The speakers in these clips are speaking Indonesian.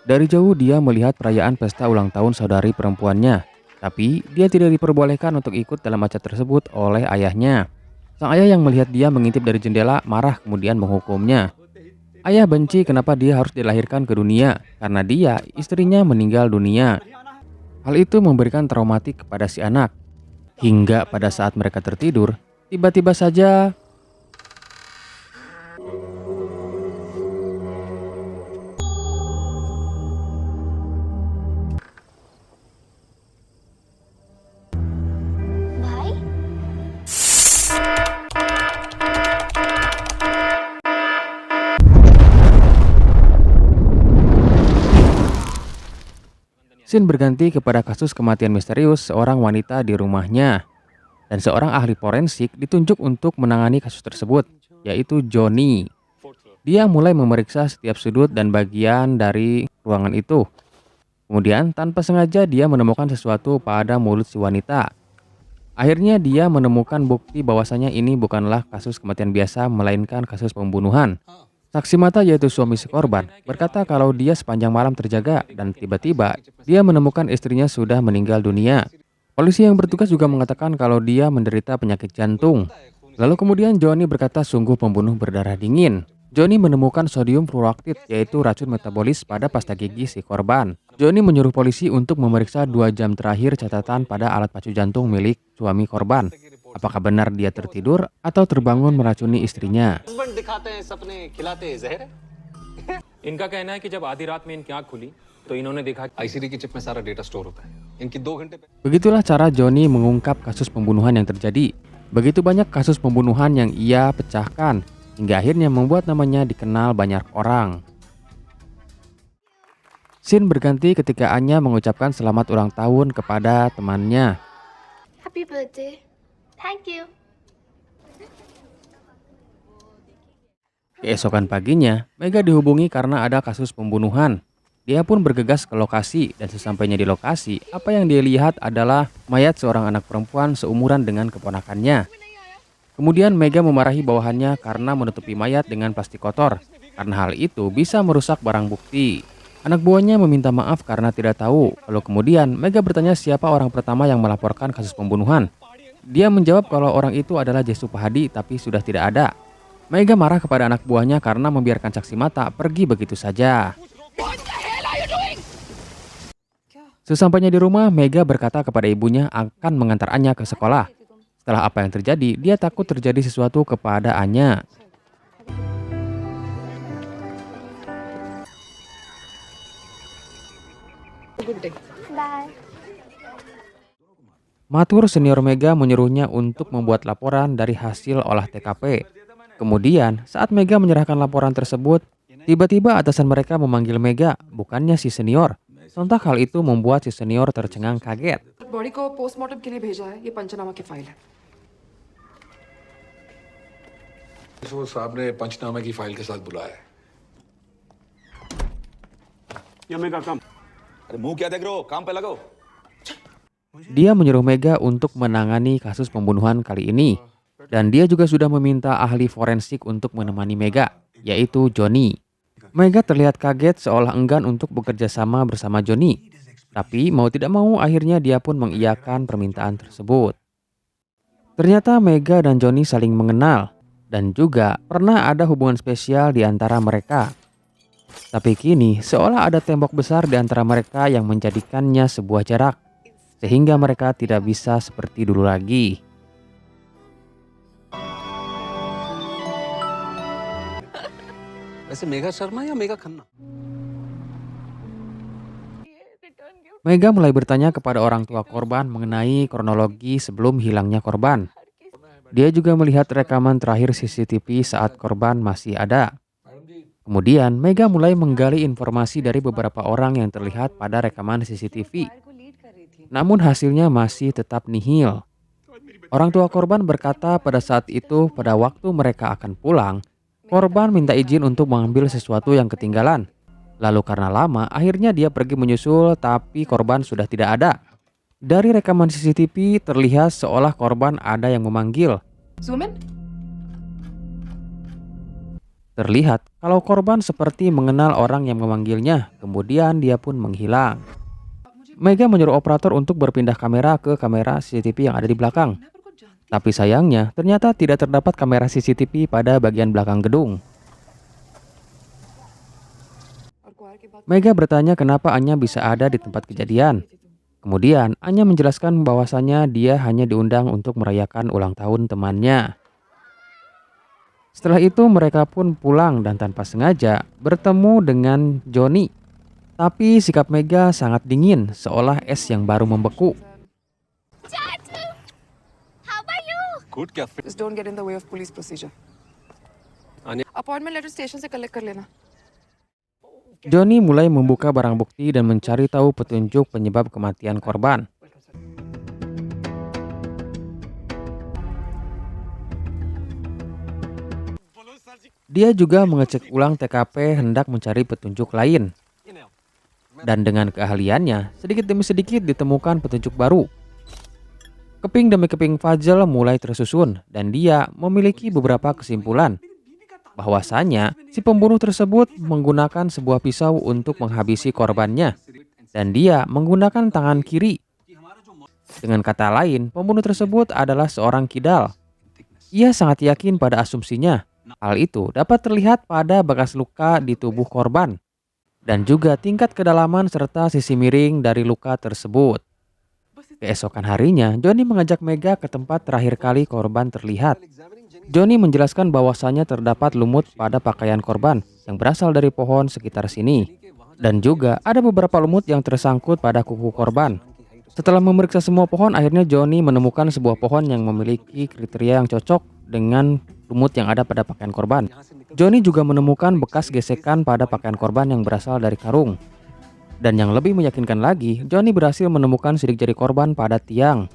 Dari jauh dia melihat perayaan pesta ulang tahun saudari perempuannya, tapi dia tidak diperbolehkan untuk ikut dalam acara tersebut oleh ayahnya. Sang ayah yang melihat dia mengintip dari jendela marah kemudian menghukumnya. Ayah benci kenapa dia harus dilahirkan ke dunia karena dia, istrinya meninggal dunia. Hal itu memberikan traumatik kepada si anak. Hingga pada saat mereka tertidur, tiba-tiba saja भाई। scene berganti kepada kasus kematian misterius seorang wanita di rumahnya. Dan seorang ahli forensik ditunjuk untuk menangani kasus tersebut, yaitu Johnny. Dia mulai memeriksa setiap sudut dan bagian dari ruangan itu. Kemudian, tanpa sengaja dia menemukan sesuatu pada mulut si wanita. Akhirnya dia menemukan bukti bahwasanya ini bukanlah kasus kematian biasa, melainkan kasus pembunuhan. Saksi mata yaitu suami si korban berkata kalau dia sepanjang malam terjaga dan tiba-tiba dia menemukan istrinya sudah meninggal dunia. Polisi yang bertugas juga mengatakan kalau dia menderita penyakit jantung. Lalu kemudian Johnny berkata sungguh pembunuh berdarah dingin. Johnny menemukan sodium fluoroksid yaitu racun metabolis pada pasta gigi si korban. Johnny menyuruh polisi untuk memeriksa 2 jam terakhir catatan pada alat pacu jantung milik suami korban. Apakah benar dia tertidur atau terbangun meracuni istrinya? Husband दिखाते हैं सपने खिलाते हैं जहर है। इनका कहना है कि जब आधी रात में इनकी आंख खुली तो इन्होंने देखा आईसीडी की चिप में सारा डेटा स्टोर होता है। इनकी 2 घंटे Begitulah cara Johnny mengungkap kasus pembunuhan yang terjadi. Begitu banyak kasus pembunuhan yang ia pecahkan, hingga akhirnya membuat namanya dikenal banyak orang. Scene berganti ketika Anya mengucapkan selamat ulang tahun kepada temannya. Happy birthday. Thank you. Keesokan paginya, Mega dihubungi karena ada kasus pembunuhan. Dia pun bergegas ke lokasi dan sesampainya di lokasi, apa yang dia lihat adalah mayat seorang anak perempuan seumuran dengan keponakannya. Kemudian Mega memarahi bawahannya karena menutupi mayat dengan plastik kotor. Karena hal itu bisa merusak barang bukti. Anak buahnya meminta maaf karena tidak tahu. Lalu kemudian Mega bertanya siapa orang pertama yang melaporkan kasus pembunuhan. Dia menjawab kalau orang itu adalah Jesu Pahadi tapi sudah tidak ada. Mega marah kepada anak buahnya karena membiarkan saksi mata pergi begitu saja. Sesampainya di rumah, Mega berkata kepada ibunya akan mengantar Anya ke sekolah. Setelah apa yang terjadi, dia takut terjadi sesuatu kepada Anya. Bye. Matur senior Mega menyuruhnya untuk membuat laporan dari hasil olah TKP. Kemudian, saat Mega menyerahkan laporan tersebut, tiba-tiba atasan mereka memanggil Mega, bukannya si senior. Sontak hal itu membuat si senior tercengang kaget. Body को पोस्टमार्टम के लिए भेजा है। ये पंचनामा की फाइल है। वो साहब ने पंचनामे की फाइल के साथ बुलाया है। अरे मुंह क्या देख रहे हो, काम पे लगो। Dia menyuruh Mega untuk menangani kasus pembunuhan kali ini. Dan dia juga sudah meminta ahli forensik untuk menemani Mega, yaitu Johnny. Mega terlihat kaget seolah enggan untuk bekerja sama bersama Johnny. Tapi mau tidak mau akhirnya dia pun mengiyakan permintaan tersebut. Ternyata Mega dan Johnny saling mengenal. Dan juga pernah ada hubungan spesial di antara mereka. Tapi kini seolah ada tembok besar di antara mereka yang menjadikannya sebuah jarak. Sehingga mereka tidak bisa seperti dulu lagi. वैसे मेघा शर्मा या मेघा Khanna? Mega mulai bertanya kepada orang tua korban mengenai kronologi sebelum hilangnya korban. Dia juga melihat rekaman terakhir CCTV saat korban masih ada. Kemudian Mega mulai menggali informasi dari beberapa orang yang terlihat pada rekaman CCTV. Namun hasilnya masih tetap nihil. Orang tua korban berkata pada saat itu pada waktu mereka akan pulang, korban minta izin untuk mengambil sesuatu yang ketinggalan. Lalu karena lama, akhirnya dia pergi menyusul tapi korban sudah tidak ada. Dari rekaman CCTV terlihat seolah korban ada yang memanggil. Zoom in। Terlihat kalau korban seperti mengenal orang yang memanggilnya, kemudian dia pun menghilang. Mega menyuruh operator untuk berpindah kamera ke kamera CCTV yang ada di belakang. Tapi sayangnya, ternyata tidak terdapat kamera CCTV pada bagian belakang gedung. Mega bertanya kenapa Anya bisa ada di tempat kejadian. Kemudian, Anya menjelaskan bahwasannya dia hanya diundang untuk merayakan ulang tahun temannya. Setelah itu mereka pun pulang dan tanpa sengaja bertemu dengan Johnny. Tapi sikap Mega sangat dingin, seolah es yang baru membeku. Good क्या फिर Just don't get in the way of police procedure. Appointment letter station से collect कर लेना. Johnny mulai membuka barang bukti dan mencari tahu petunjuk penyebab kematian korban. Dia juga mengecek ulang TKP hendak mencari petunjuk lain. Dan dengan keahliannya, sedikit demi sedikit ditemukan petunjuk baru. Keping demi keping puzzle mulai tersusun dan dia memiliki beberapa kesimpulan. Bahwasanya si pembunuh tersebut menggunakan sebuah pisau untuk menghabisi korbannya. Dan dia menggunakan tangan kiri. Dengan kata lain, pembunuh tersebut adalah seorang kidal. Ia sangat yakin pada asumsinya. Hal itu dapat terlihat pada bekas luka di tubuh korban. Dan juga tingkat kedalaman serta sisi miring dari luka tersebut. Keesokan harinya, Johnny mengajak Mega ke tempat terakhir kali korban terlihat. Johnny menjelaskan bahwasannya terdapat lumut pada pakaian korban yang berasal dari pohon sekitar sini. Dan juga ada beberapa lumut yang tersangkut pada kuku korban. Setelah memeriksa semua pohon, akhirnya Johnny menemukan sebuah pohon yang memiliki kriteria yang cocok dengan lumut yang ada pada pakaian korban. Johnny juga menemukan bekas gesekan pada pakaian korban yang berasal dari karung. Dan yang lebih meyakinkan lagi, Johnny berhasil menemukan sidik jari korban pada tiang.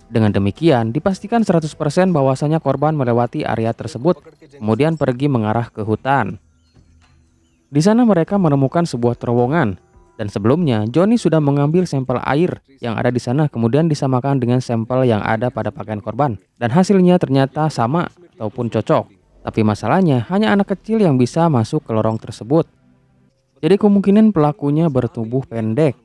Dengan demikian, dipastikan 100% bahwasanya korban melewati area tersebut, kemudian pergi mengarah ke hutan. Di sana mereka menemukan sebuah terowongan, dan sebelumnya Johnny sudah mengambil sampel air yang ada di sana, kemudian disamakan dengan sampel yang ada pada pakaian korban. Dan hasilnya ternyata sama ataupun cocok. Tapi masalahnya hanya anak kecil yang bisa masuk ke lorong tersebut. Jadi kemungkinan pelakunya bertubuh pendek.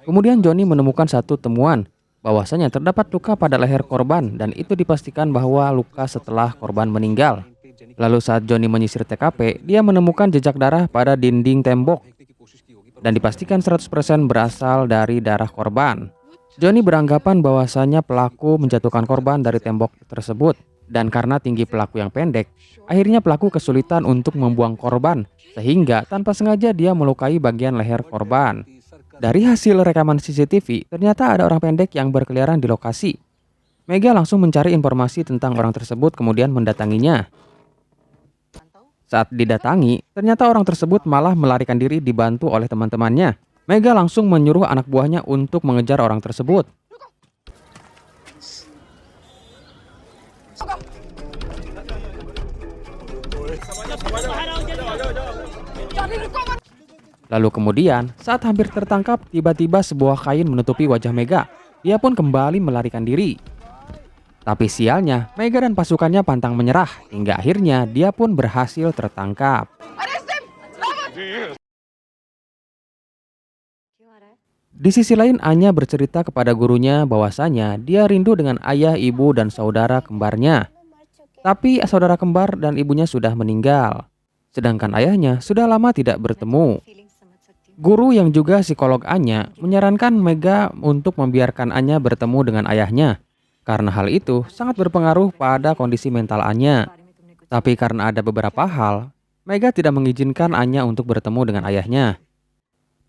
Kemudian Johnny menemukan satu temuan, bahwasanya terdapat luka pada leher korban dan itu dipastikan bahwa luka setelah korban meninggal. Lalu saat Johnny menyisir TKP, dia menemukan jejak darah pada dinding tembok dan dipastikan 100% berasal dari darah korban. Johnny beranggapan bahwasanya pelaku menjatuhkan korban dari tembok tersebut. Dan karena tinggi pelaku yang pendek, akhirnya pelaku kesulitan untuk membuang korban, sehingga tanpa sengaja dia melukai bagian leher korban. Dari hasil rekaman CCTV, ternyata ada orang pendek yang berkeliaran di lokasi. Mega langsung mencari informasi tentang orang tersebut kemudian mendatanginya. Saat didatangi, ternyata orang tersebut malah melarikan diri dibantu oleh teman-temannya. Mega langsung menyuruh anak buahnya untuk mengejar orang tersebut. Lalu kemudian, saat hampir tertangkap, tiba-tiba sebuah kain menutupi wajah Mega. Dia pun kembali melarikan diri. Tapi sialnya, Mega dan pasukannya pantang menyerah, hingga akhirnya dia pun berhasil tertangkap. Di sisi lain, Anya bercerita kepada gurunya bahwasanya dia rindu dengan ayah, ibu, dan saudara kembarnya. Tapi saudara kembar dan ibunya sudah meninggal. Sedangkan ayahnya sudah lama tidak bertemu. Guru yang juga psikolog Anya menyarankan Mega untuk membiarkan Anya bertemu dengan ayahnya. Karena hal itu sangat berpengaruh pada kondisi mental Anya. Tapi karena ada beberapa hal, Mega tidak mengizinkan Anya untuk bertemu dengan ayahnya.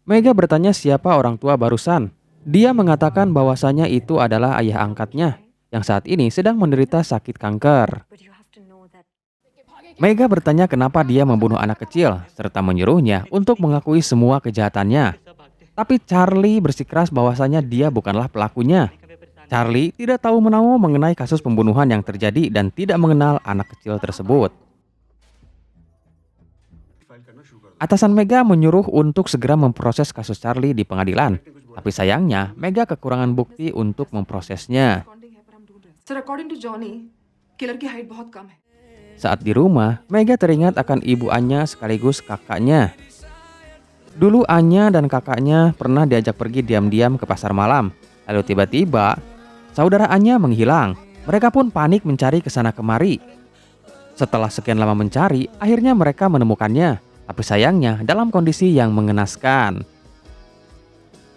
Mega bertanya siapa orang tua barusan. Dia mengatakan bahwasanya itu adalah ayah angkatnya yang saat ini sedang menderita sakit kanker. Mega bertanya kenapa dia membunuh anak kecil, serta menyuruhnya untuk mengakui semua kejahatannya. Tapi Charlie bersikeras bahwasanya dia bukanlah pelakunya. Charlie tidak tahu menahu mengenai kasus pembunuhan yang terjadi dan tidak mengenal anak kecil tersebut. Atasan Mega menyuruh untuk segera memproses kasus Charlie di pengadilan. Tapi sayangnya, Mega kekurangan bukti untuk memprosesnya. Sir, according to Johnny, killer की height बहुत कम है. Saat di rumah, Mega teringat akan ibu Anya sekaligus kakaknya. Dulu Anya dan kakaknya pernah diajak pergi diam-diam ke pasar malam. Lalu tiba-tiba, saudara Anya menghilang. Mereka pun panik mencari ke sana kemari. Setelah sekian lama mencari, akhirnya mereka menemukannya. Tapi sayangnya dalam kondisi yang mengenaskan.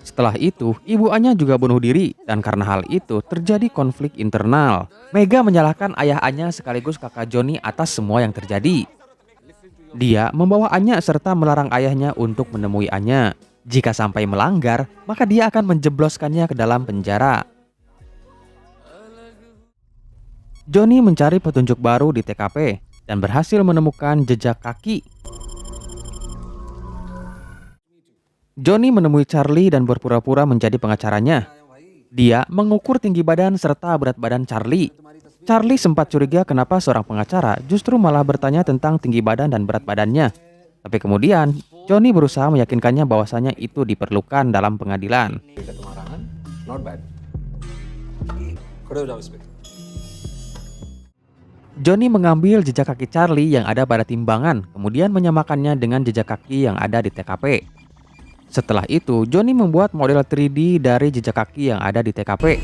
Setelah itu, ibu Anya juga bunuh diri. Dan karena hal itu, terjadi konflik internal. Mega menyalahkan ayah Anya sekaligus kakak Johnny atas semua yang terjadi. Dia membawa Anya serta melarang ayahnya untuk menemui Anya. Jika sampai melanggar, maka dia akan menjebloskannya ke dalam penjara. Johnny mencari petunjuk baru di TKP dan berhasil menemukan jejak kaki. Johnny menemui Charlie dan berpura-pura menjadi pengacaranya. Dia mengukur tinggi badan serta berat badan Charlie. Charlie sempat curiga kenapa seorang pengacara justru malah bertanya tentang tinggi badan dan berat badannya. Tapi kemudian, Johnny berusaha meyakinkannya bahwasanya itu diperlukan dalam pengadilan. Not bad. खड़े हो जाओ इस पे. Johnny mengambil jejak kaki Charlie yang ada pada timbangan, kemudian menyamakannya dengan jejak kaki yang ada di TKP. Setelah itu, Johnny membuat model 3D dari jejak kaki yang ada di TKP.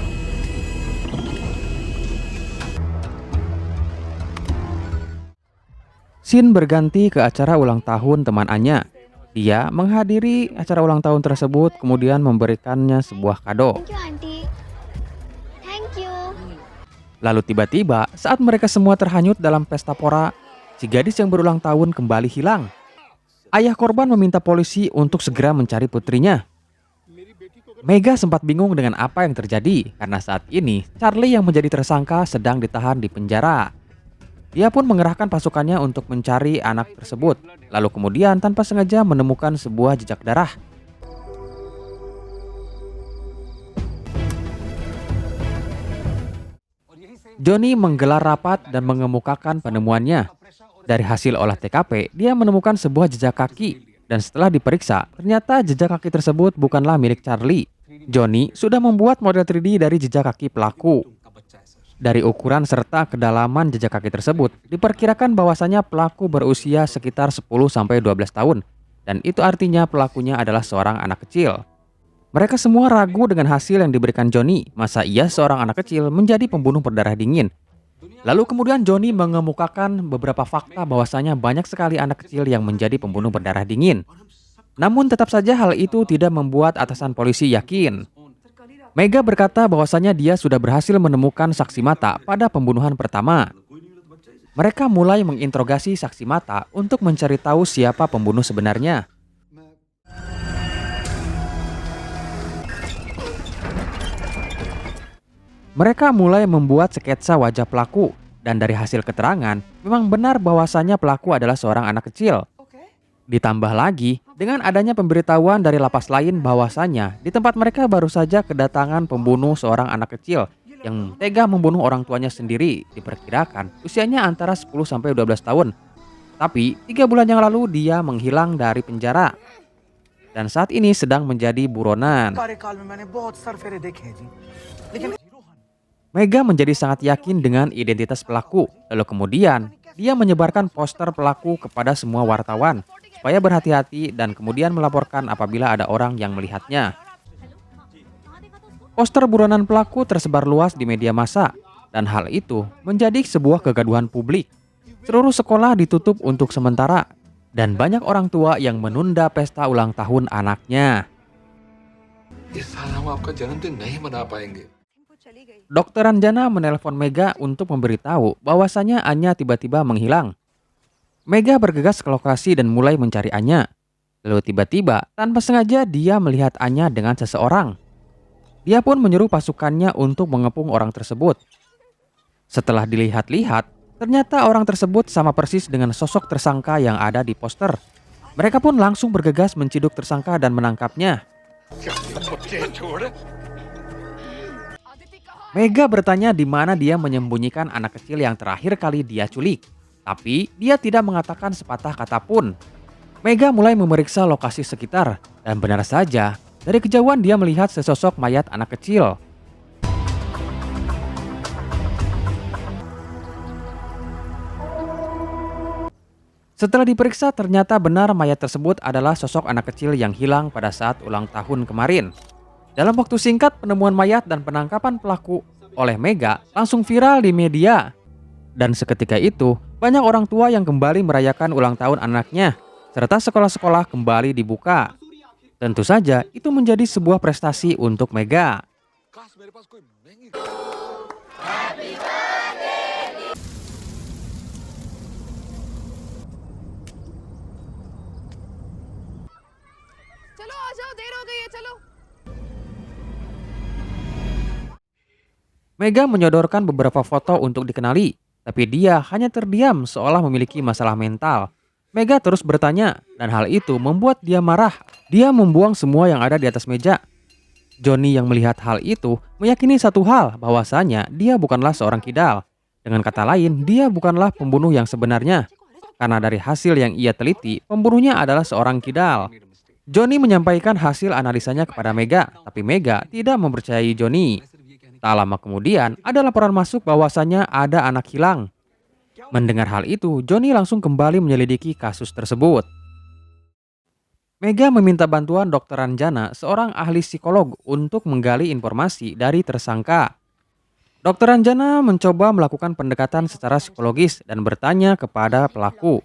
Scene berganti ke acara ulang tahun teman Anya. Dia menghadiri acara ulang tahun tersebut, kemudian memberikannya sebuah kado. Thank you, Auntie. Thank you. Lalu tiba-tiba, saat mereka semua terhanyut dalam pesta pora, si gadis yang berulang tahun kembali hilang. Ayah korban meminta polisi untuk segera mencari putrinya. Mega sempat bingung dengan apa yang terjadi, karena saat ini Charlie yang menjadi tersangka sedang ditahan di penjara. Dia pun mengerahkan pasukannya untuk mencari anak tersebut. Lalu kemudian tanpa sengaja menemukan sebuah jejak darah. Johnny menggelar rapat dan mengemukakan penemuannya. Dari hasil olah TKP, dia menemukan sebuah jejak kaki. Dan setelah diperiksa, ternyata jejak kaki tersebut bukanlah milik Charlie. Johnny sudah membuat model 3D dari jejak kaki pelaku. Dari ukuran serta kedalaman jejak kaki tersebut, diperkirakan bahwasanya pelaku berusia sekitar 10-12 tahun. Dan itu artinya pelakunya adalah seorang anak kecil. Mereka semua ragu dengan hasil yang diberikan Johnny. Masa iya seorang anak kecil menjadi pembunuh berdarah dingin? Lalu kemudian Johnny mengemukakan beberapa fakta bahwasanya banyak sekali anak kecil yang menjadi pembunuh berdarah dingin. Namun tetap saja hal itu tidak membuat atasan polisi yakin. Mega berkata bahwasanya dia sudah berhasil menemukan saksi mata pada pembunuhan pertama. Mereka mulai menginterogasi saksi mata untuk mencari tahu siapa pembunuh sebenarnya. Mereka mulai membuat sketsa wajah pelaku, dan dari hasil keterangan, memang benar bahwasanya pelaku adalah seorang anak kecil. Ditambah lagi, dengan adanya pemberitahuan dari lapas lain bahwasanya di tempat mereka baru saja kedatangan pembunuh seorang anak kecil yang tega membunuh orang tuanya sendiri, diperkirakan usianya antara 10-12 tahun. Tapi 3 bulan yang lalu dia menghilang dari penjara dan saat ini sedang menjadi buronan. Mega menjadi sangat yakin dengan identitas pelaku. Lalu kemudian dia menyebarkan poster pelaku kepada semua wartawan supaya berhati-hati dan kemudian melaporkan apabila ada orang yang melihatnya. Poster buronan pelaku tersebar luas di media massa dan hal itu menjadi sebuah kegaduhan publik. Seluruh sekolah ditutup untuk sementara dan banyak orang tua yang menunda pesta ulang tahun anaknya. इस साल हम आपका जन्मदिन नहीं मना पाएंगे. Dokter Anjana menelpon Mega untuk memberitahu bahwasanya Anya tiba-tiba menghilang. Mega bergegas ke lokasi dan mulai mencari Anya. Lalu tiba-tiba tanpa sengaja dia melihat Anya dengan seseorang. Dia pun menyuruh pasukannya untuk mengepung orang tersebut. Setelah dilihat-lihat, ternyata orang tersebut sama persis dengan sosok tersangka yang ada di poster. Mereka pun langsung bergegas menciduk tersangka dan menangkapnya. Mega bertanya di mana dia menyembunyikan anak kecil yang terakhir kali dia culik. Tapi dia tidak mengatakan sepatah kata pun. Mega mulai memeriksa lokasi sekitar. Dan benar saja, dari kejauhan dia melihat sesosok mayat anak kecil. Setelah diperiksa, ternyata benar mayat tersebut adalah sosok anak kecil yang hilang pada saat ulang tahun kemarin. Dalam waktu singkat, penemuan mayat dan penangkapan pelaku oleh Mega langsung viral di media. Dan seketika itu, banyak orang tua yang kembali merayakan ulang tahun anaknya, serta sekolah-sekolah kembali dibuka. Tentu saja, itu menjadi sebuah prestasi untuk Mega. काश मेरे पास कोई महंगी चलो आ जाओ, देर हो गई है, चलो. Mega menyodorkan beberapa foto untuk dikenali, tapi dia hanya terdiam seolah memiliki masalah mental. Mega terus bertanya, dan hal itu membuat dia marah. Dia membuang semua yang ada di atas meja. Johnny yang melihat hal itu meyakini satu hal, bahwasanya dia bukanlah seorang kidal. Dengan kata lain, dia bukanlah pembunuh yang sebenarnya. Karena dari hasil yang ia teliti, pembunuhnya adalah seorang kidal. Johnny menyampaikan hasil analisanya kepada Mega, tapi Mega tidak mempercayai Johnny. Tak lama kemudian, ada laporan masuk bahwasanya ada anak hilang. Mendengar hal itu, Johnny langsung kembali menyelidiki kasus tersebut. Mega meminta bantuan Dr. Anjana, seorang ahli psikolog, untuk menggali informasi dari tersangka. Dr. Anjana mencoba melakukan pendekatan secara psikologis dan bertanya kepada pelaku.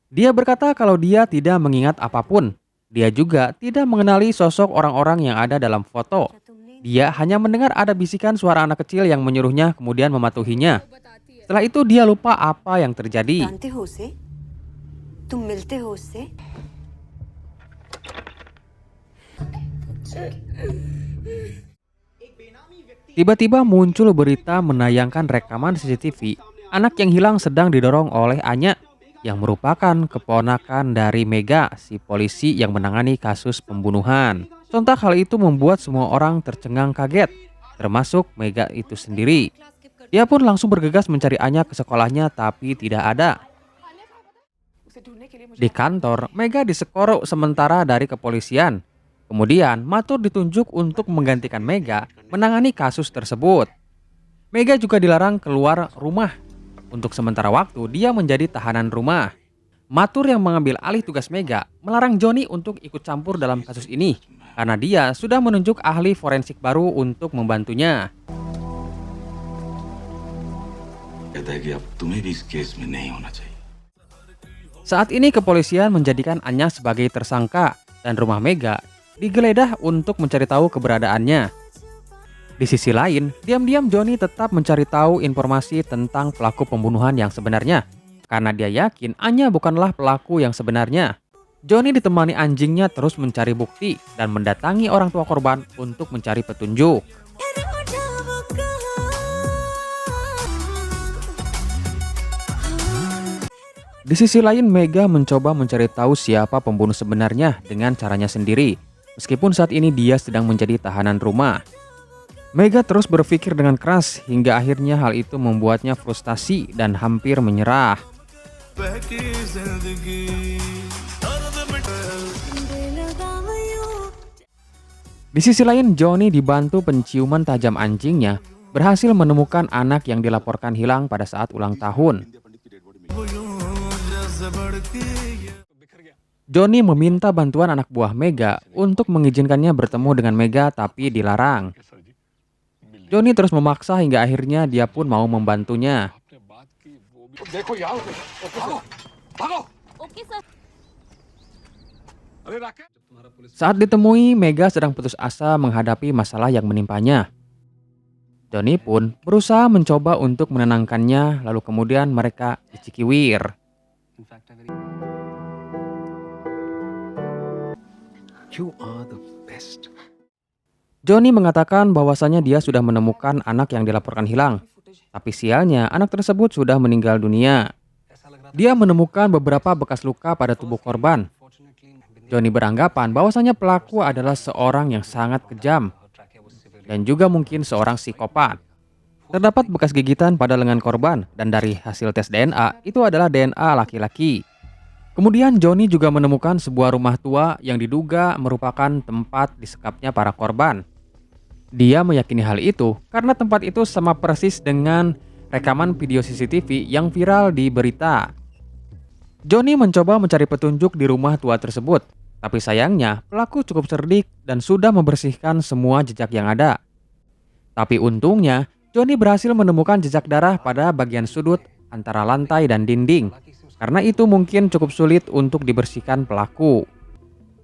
Dia berkata kalau dia tidak mengingat apapun. Dia juga tidak mengenali sosok orang-orang yang ada dalam foto. Dia hanya mendengar ada bisikan suara anak kecil yang menyuruhnya kemudian mematuhinya. Setelah itu dia lupa apa yang terjadi. जानते हो उसे? तुम मिलते हो उससे? Tiba-tiba muncul berita menayangkan rekaman CCTV anak yang hilang sedang didorong oleh Anya, yang merupakan keponakan dari Mega, si polisi yang menangani kasus pembunuhan. Sontak hal itu membuat semua orang tercengang kaget, termasuk Mega itu sendiri. Dia pun langsung bergegas mencari Anya ke sekolahnya, tapi tidak ada. उसे ढूंढने के लिए मुझे Di kantor, Mega disekor sementara dari kepolisian. Kemudian, Matur ditunjuk untuk menggantikan Mega menangani kasus tersebut. Mega juga dilarang keluar rumah. Untuk sementara waktu, dia menjadi tahanan rumah. Matur yang mengambil alih tugas Mega melarang Johnny untuk ikut campur dalam kasus ini, karena dia sudah menunjuk ahli forensik baru untuk membantunya. कहता है कि अब तुम्हें भी इस केस में नहीं होना चाहिए. Saat ini kepolisian menjadikan Anya sebagai tersangka dan rumah Mega digeledah untuk mencari tahu keberadaannya. Di sisi lain, diam-diam Johnny tetap mencari tahu informasi tentang pelaku pembunuhan yang sebenarnya, karena dia yakin Anya bukanlah pelaku yang sebenarnya. Johnny ditemani anjingnya terus mencari bukti dan mendatangi orang tua korban untuk mencari petunjuk. Di sisi lain, Mega mencoba mencari tahu siapa pembunuh sebenarnya dengan caranya sendiri, meskipun saat ini dia sedang menjadi tahanan rumah. Mega terus berpikir dengan keras hingga akhirnya hal itu membuatnya frustasi dan hampir menyerah. Di sisi lain, Johnny dibantu penciuman tajam anjingnya berhasil menemukan anak yang dilaporkan hilang pada saat ulang tahun. Johnny meminta bantuan anak buah Mega untuk mengizinkannya bertemu dengan Mega, tapi dilarang. Johnny terus memaksa hingga akhirnya dia pun mau membantunya. देखो यार भागो भागो अरे Rakesh Saat ditemui, Mega sedang putus asa menghadapi masalah yang menimpanya. Johnny pun berusaha mencoba untuk menenangkannya, lalu kemudian mereka dicikiwir. You are the best. Johnny mengatakan bahwasanya dia sudah menemukan anak yang dilaporkan hilang. Tapi sialnya, anak tersebut sudah meninggal dunia. Dia menemukan beberapa bekas luka pada tubuh korban. Johnny beranggapan bahwasanya pelaku adalah seorang yang sangat kejam dan juga mungkin seorang psikopat. Terdapat bekas gigitan pada lengan korban dan dari hasil tes DNA itu adalah DNA laki-laki. Kemudian Johnny juga menemukan sebuah rumah tua yang diduga merupakan tempat disekapnya para korban. Dia meyakini hal itu karena tempat itu sama persis dengan rekaman video CCTV yang viral di berita. Johnny mencoba mencari petunjuk di rumah tua tersebut, tapi sayangnya pelaku cukup cerdik dan sudah membersihkan semua jejak yang ada. Tapi untungnya, Johnny berhasil menemukan jejak darah pada bagian sudut antara lantai dan dinding. Karena itu mungkin cukup sulit untuk dibersihkan pelaku.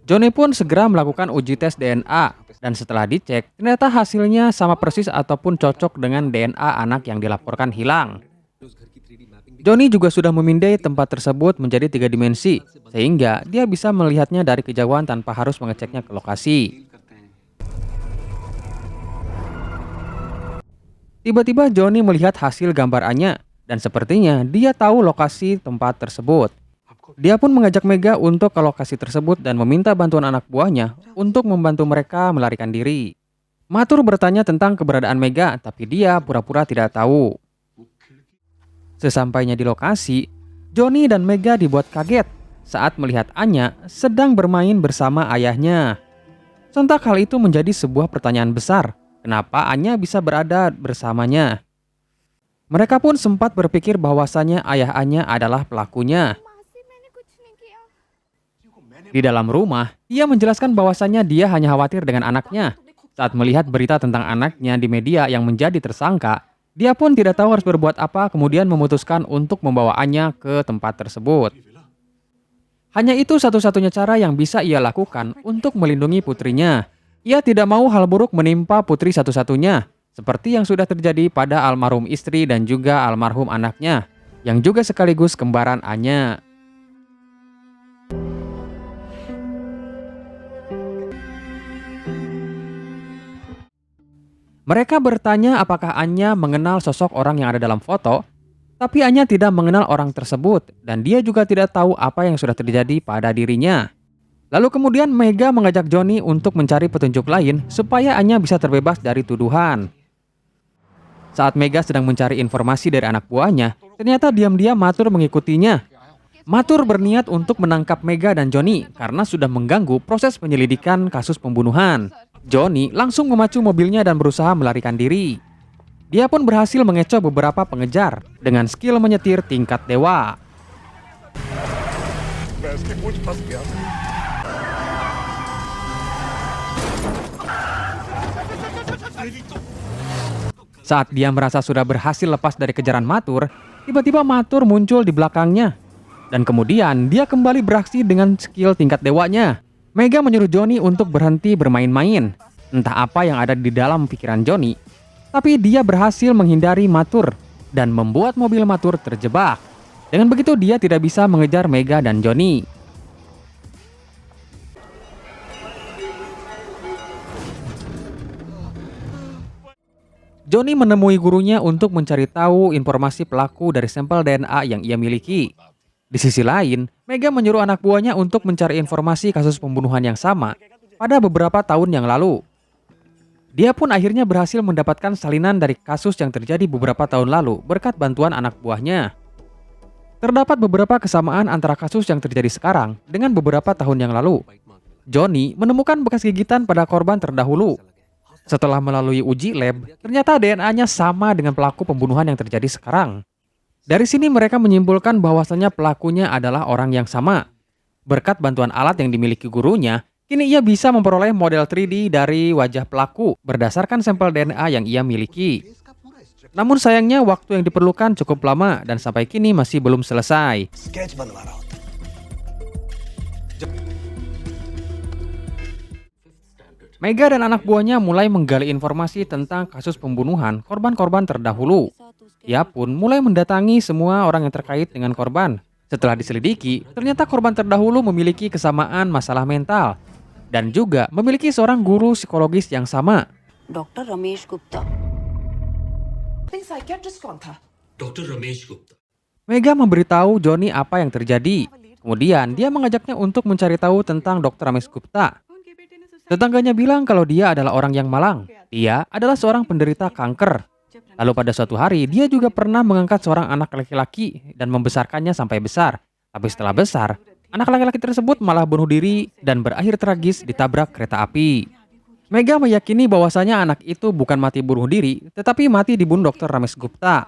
Johnny pun segera melakukan uji tes DNA dan setelah dicek, ternyata hasilnya sama persis ataupun cocok dengan DNA anak yang dilaporkan hilang. Johnny juga sudah memindai tempat tersebut menjadi 3 dimensi, sehingga dia bisa melihatnya dari kejauhan tanpa harus mengeceknya ke lokasi. Tiba-tiba Johnny melihat hasil gambar Anya, dan sepertinya dia tahu lokasi tempat tersebut. Dia pun mengajak Mega untuk ke lokasi tersebut dan meminta bantuan anak buahnya untuk membantu mereka melarikan diri. Matur bertanya tentang keberadaan Mega, tapi dia pura-pura tidak tahu. Sesampainya di lokasi, Johnny dan Mega dibuat kaget saat melihat Anya sedang bermain bersama ayahnya. Sontak hal itu menjadi sebuah pertanyaan besar, kenapa Anya bisa berada bersamanya? Mereka pun sempat berpikir bahwasannya ayah Anya adalah pelakunya. Di dalam rumah, ia menjelaskan bahwasannya dia hanya khawatir dengan anaknya. Saat melihat berita tentang anaknya di media yang menjadi tersangka, dia pun tidak tahu harus berbuat apa, kemudian memutuskan untuk membawa Anya ke tempat tersebut. Hanya itu satu-satunya cara yang bisa ia lakukan untuk melindungi putrinya. Ia tidak mau hal buruk menimpa putri satu-satunya, seperti yang sudah terjadi pada almarhum istri dan juga almarhum anaknya, yang juga sekaligus kembaran Anya. Mereka bertanya apakah Anya mengenal sosok orang yang ada dalam foto, tapi Anya tidak mengenal orang tersebut dan dia juga tidak tahu apa yang sudah terjadi pada dirinya. Lalu kemudian Mega mengajak Johnny untuk mencari petunjuk lain supaya Anya bisa terbebas dari tuduhan. Saat Mega sedang mencari informasi dari anak buahnya, ternyata diam-diam Matur mengikutinya. Matur berniat untuk menangkap Mega dan Johnny karena sudah mengganggu proses penyelidikan kasus pembunuhan. Johnny langsung memacu mobilnya dan berusaha melarikan diri. Dia pun berhasil mengecoh beberapa pengejar dengan skill menyetir tingkat dewa. Saat dia merasa sudah berhasil lepas dari kejaran Matur, tiba-tiba Matur muncul di belakangnya. Dan kemudian dia kembali beraksi dengan skill tingkat dewanya. Mega menyuruh Johnny untuk berhenti bermain-main. Entah apa yang ada di dalam pikiran Johnny, tapi dia berhasil menghindari Matur dan membuat mobil Matur terjebak. Dengan begitu dia tidak bisa mengejar Mega dan Johnny. Johnny menemui gurunya untuk mencari tahu informasi pelaku dari sampel DNA yang ia miliki. Di sisi lain, Mega menyuruh anak buahnya untuk mencari informasi kasus pembunuhan yang sama pada beberapa tahun yang lalu. Dia pun akhirnya berhasil mendapatkan salinan dari kasus yang terjadi beberapa tahun lalu berkat bantuan anak buahnya. Terdapat beberapa kesamaan antara kasus yang terjadi sekarang dengan beberapa tahun yang lalu. Johnny menemukan bekas gigitan pada korban terdahulu. Setelah melalui uji lab, ternyata DNA-nya sama dengan pelaku pembunuhan yang terjadi sekarang. Dari sini mereka menyimpulkan bahwasannya pelakunya adalah orang yang sama. Berkat bantuan alat yang dimiliki gurunya, kini ia bisa memperoleh model 3D dari wajah pelaku berdasarkan sampel DNA yang ia miliki. Namun sayangnya waktu yang diperlukan cukup lama dan sampai kini masih belum selesai. Mega dan anak buahnya mulai menggali informasi tentang kasus pembunuhan korban-korban terdahulu. Ia pun mulai mendatangi semua orang yang terkait dengan korban. Setelah diselidiki, ternyata korban terdahulu memiliki kesamaan masalah mental dan juga memiliki seorang guru psikologis yang sama. Doctor Ramesh Gupta psychiatrist कौन था? Doctor Ramesh Gupta Mega memberitahu Johnny apa yang terjadi. Kemudian dia mengajaknya untuk mencari tahu tentang Dr. Ramesh Gupta. Tetangganya bilang kalau dia adalah orang yang malang. Dia adalah seorang penderita kanker. Lalu pada suatu hari dia juga pernah mengangkat seorang anak laki-laki dan membesarkannya sampai besar. Tapi setelah besar, anak laki-laki tersebut malah bunuh diri dan berakhir tragis ditabrak kereta api. Mega meyakini bahwasanya anak itu bukan mati bunuh diri, tetapi mati dibunuh Dr. Ramesh Gupta.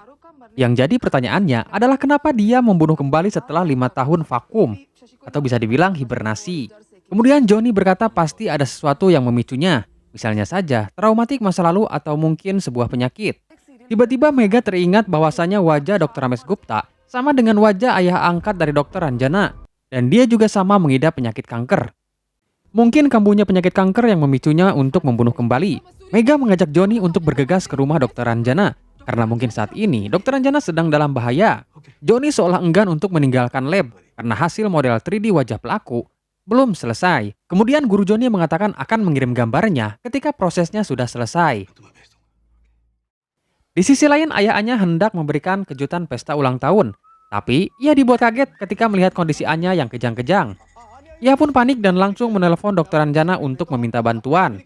Yang jadi pertanyaannya adalah kenapa dia membunuh kembali setelah 5 tahun vakum, atau bisa dibilang hibernasi. Kemudian Johnny berkata pasti ada sesuatu yang memicunya, misalnya saja traumatik masa lalu atau mungkin sebuah penyakit. Tiba-tiba Mega teringat bahwasannya wajah Dr. Ramesh Gupta sama dengan wajah ayah angkat dari Dr. Ranjana, dan dia juga sama mengidap penyakit kanker. Mungkin kambuhnya penyakit kanker yang memicunya untuk membunuh kembali. Mega mengajak Johnny untuk bergegas ke rumah Dr. Ranjana, karena mungkin saat ini Dr. Ranjana sedang dalam bahaya. Johnny seolah enggan untuk meninggalkan lab karena hasil model 3D wajah pelaku belum selesai. Kemudian guru Johnny mengatakan akan mengirim gambarnya ketika prosesnya sudah selesai. Di sisi lain, ayah Anya hendak memberikan kejutan pesta ulang tahun. Tapi ia dibuat kaget ketika melihat kondisi Anya yang kejang-kejang. Ia pun panik dan langsung menelpon Dr. Ranjana untuk meminta bantuan.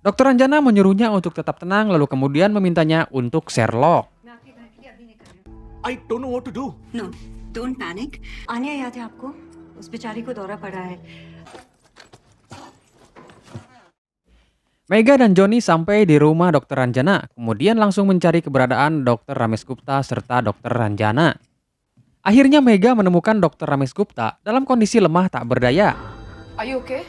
Dr. Ranjana menyuruhnya untuk tetap tenang lalu kemudian memintanya untuk Sherlock. I don't know what to do. No don't panic Anya याद है आपको उस बेचारी को दौरा पड़ा है Mega dan Johnny sampai di rumah Dr. Ranjana, kemudian langsung mencari keberadaan Dr. Ramesh Gupta serta Dr. Ranjana. Akhirnya Mega menemukan Dr. Ramesh Gupta dalam kondisi lemah tak berdaya. Are you okay?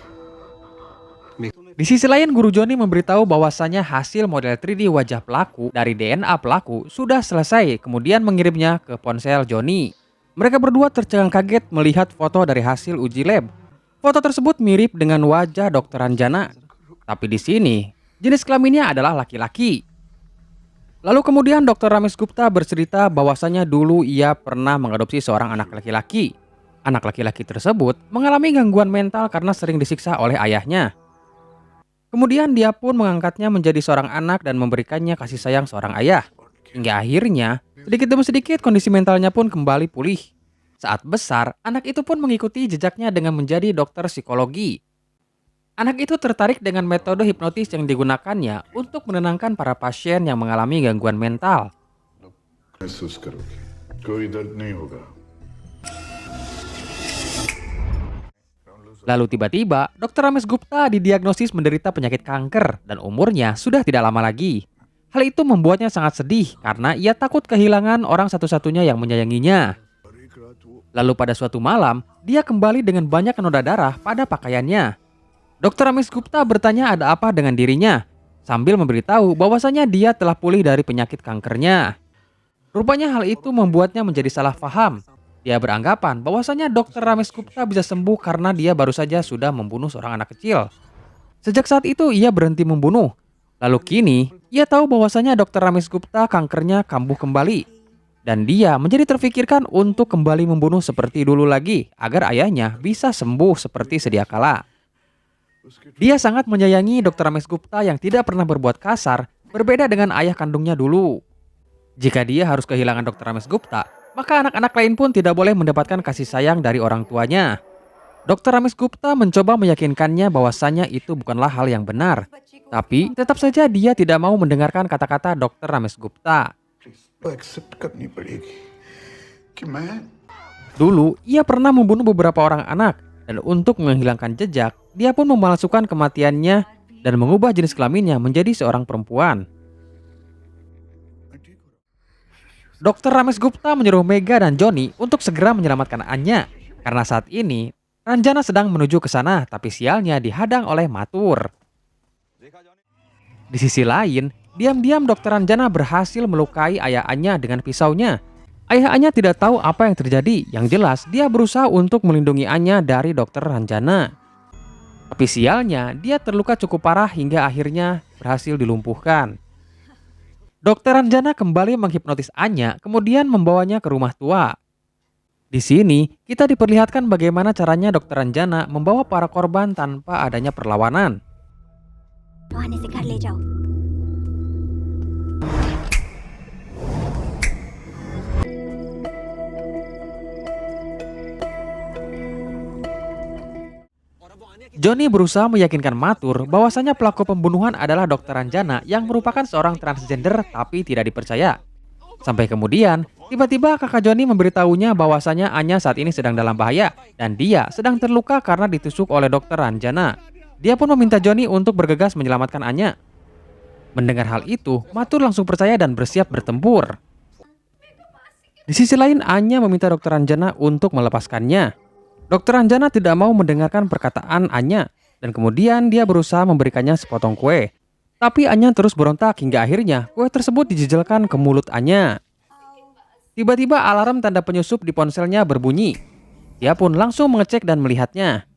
Di sisi lain, guru Johnny memberitahu bahwasannya hasil model 3D wajah pelaku dari DNA pelaku sudah selesai, kemudian mengirimnya ke ponsel Johnny. Mereka berdua tercengang kaget melihat foto dari hasil uji lab. Foto tersebut mirip dengan wajah Dr. Ranjana. Tapi di sini, jenis kelaminnya adalah laki-laki. Lalu kemudian Dr. Ramesh Gupta bercerita bahwasannya dulu ia pernah mengadopsi seorang anak laki-laki. Anak laki-laki tersebut mengalami gangguan mental karena sering disiksa oleh ayahnya. Kemudian dia pun mengangkatnya menjadi seorang anak dan memberikannya kasih sayang seorang ayah. Hingga akhirnya, sedikit demi sedikit kondisi mentalnya pun kembali pulih. Saat besar, anak itu pun mengikuti jejaknya dengan menjadi dokter psikologi. Anak itu tertarik dengan metode hipnotis yang digunakannya untuk menenangkan para pasien yang mengalami gangguan mental. महसूस करोगे कोई दर्द नहीं होगा Lalu tiba-tiba, Dr. Ramesh Gupta didiagnosis menderita penyakit kanker dan umurnya sudah tidak lama lagi. Hal itu membuatnya sangat sedih karena ia takut kehilangan orang satu-satunya yang menyayanginya. Lalu pada suatu malam, dia kembali dengan banyak noda darah pada pakaiannya. Dr. Ramesh Gupta bertanya ada apa dengan dirinya, sambil memberitahu bahwasanya dia telah pulih dari penyakit kankernya. Rupanya hal itu membuatnya menjadi salah paham. Dia beranggapan bahwasanya Dr. Ramesh Gupta bisa sembuh karena dia baru saja sudah membunuh seorang anak kecil. Sejak saat itu ia berhenti membunuh. Lalu kini ia tahu bahwasanya Dr. Ramesh Gupta kankernya kambuh kembali. Dan dia menjadi terfikirkan untuk kembali membunuh seperti dulu lagi agar ayahnya bisa sembuh seperti sedia kala. Dia sangat menyayangi Dr. Ramesh Gupta yang tidak pernah berbuat kasar, berbeda dengan ayah kandungnya dulu. Jika dia harus kehilangan Dr. Ramesh Gupta, maka anak-anak lain pun tidak boleh mendapatkan kasih sayang dari orang tuanya. Dr. Ramesh Gupta mencoba meyakinkannya bahwasannya itu bukanlah hal yang benar. Tapi tetap saja dia tidak mau mendengarkan kata-kata Dr. Ramesh Gupta. Accept करनी पड़ेगी कि मैं Dulu, ia pernah membunuh beberapa orang anak. Dan untuk menghilangkan jejak, dia pun memalsukan kematiannya dan mengubah jenis kelaminnya menjadi seorang perempuan. Dr. Ramesh Gupta menyuruh Mega dan Johnny untuk segera menyelamatkan Anya. Karena saat ini, Ranjana sedang menuju ke sana, tapi sialnya dihadang oleh Mathur. Di sisi lain, diam-diam Dr. Ranjana berhasil melukai ayah Anya dengan pisaunya. Ayah Anya tidak tahu apa yang terjadi. Yang jelas, dia berusaha untuk melindungi Anya dari Dr. Ranjana. Tapi sialnya, dia terluka cukup parah hingga akhirnya berhasil dilumpuhkan. Dr. Ranjana kembali menghipnotis Anya, kemudian membawanya ke rumah tua. Di sini, kita diperlihatkan bagaimana caranya Dr. Ranjana membawa para korban tanpa adanya perlawanan. वहां से घर ले जाओ Johnny berusaha meyakinkan Mathur bahwasanya pelaku pembunuhan adalah Dr. Ranjana yang merupakan seorang transgender tapi tidak dipercaya. Sampai kemudian, tiba-tiba kakak Johnny memberitahunya bahwasanya Anya saat ini sedang dalam bahaya dan dia sedang terluka karena ditusuk oleh Dr. Ranjana. Dia pun meminta Johnny untuk bergegas menyelamatkan Anya. Mendengar hal itu, Mathur langsung percaya dan bersiap bertempur. Di sisi lain, Anya meminta Dokter Anjana untuk melepaskannya. Dokter Anjana tidak mau mendengarkan perkataan Anya, dan kemudian dia berusaha memberikannya sepotong kue. Tapi Anya terus berontak hingga akhirnya kue tersebut dijejelkan ke mulut Anya. Tiba-tiba alarm tanda penyusup di ponselnya berbunyi. Dia pun langsung mengecek dan melihatnya.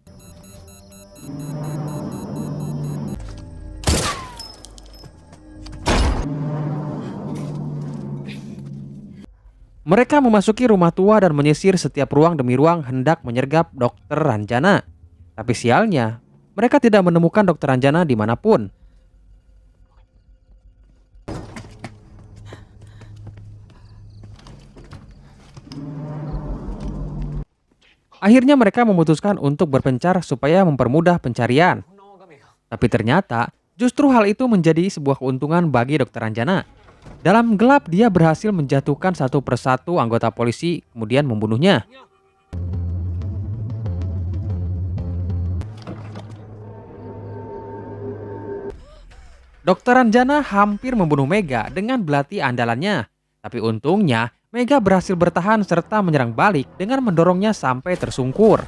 Mereka memasuki rumah tua dan menyisir setiap ruang demi ruang hendak menyergap Dokter Anjana. Tapi sialnya, mereka tidak menemukan Dokter Anjana dimanapun. Akhirnya mereka memutuskan untuk berpencar supaya mempermudah pencarian. Tapi ternyata, justru hal itu menjadi sebuah keuntungan bagi Dokter Anjana. Dalam gelap, dia berhasil menjatuhkan satu persatu anggota polisi, kemudian membunuhnya. Dokter Anjana hampir membunuh Mega dengan belati andalannya. Tapi untungnya, Mega berhasil bertahan serta menyerang balik dengan mendorongnya sampai tersungkur.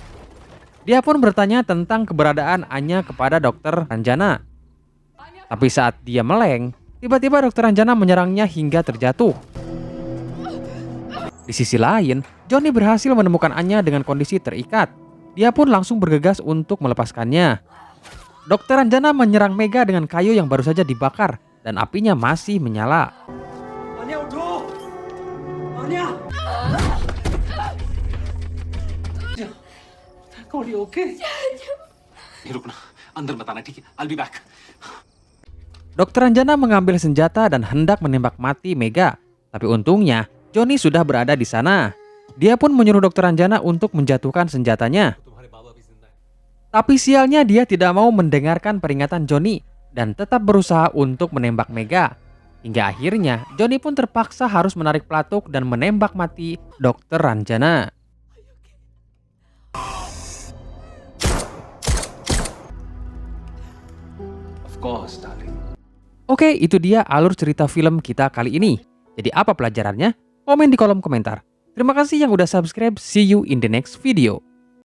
Dia pun bertanya tentang keberadaan Anya kepada Dokter Anjana. Tapi saat dia meleng, tiba-tiba Dokter Anjana menyerangnya hingga terjatuh. Di sisi lain, Johnny berhasil menemukan Anya dengan kondisi terikat. Dia pun langsung bergegas untuk melepaskannya. Dokter Anjana menyerang Mega dengan kayu yang baru saja dibakar dan apinya masih menyala. Anya, uठो! Anya! Are you okay? रुकना अंदर मत आना ठीक है I'll be back Dokter Anjana mengambil senjata dan hendak menembak mati Mega. Tapi untungnya, Johnny sudah berada di sana. Dia pun menyuruh Dokter Anjana untuk menjatuhkan senjatanya. Tapi sialnya dia tidak mau mendengarkan peringatan Johnny dan tetap berusaha untuk menembak Mega. Hingga akhirnya, Johnny pun terpaksa harus menarik pelatuk dan menembak mati Dokter Anjana. Of course darling. Oke, itu dia alur cerita film kita kali ini. Jadi apa pelajarannya? Komen di kolom komentar. Terima kasih yang udah subscribe. See you in the next video.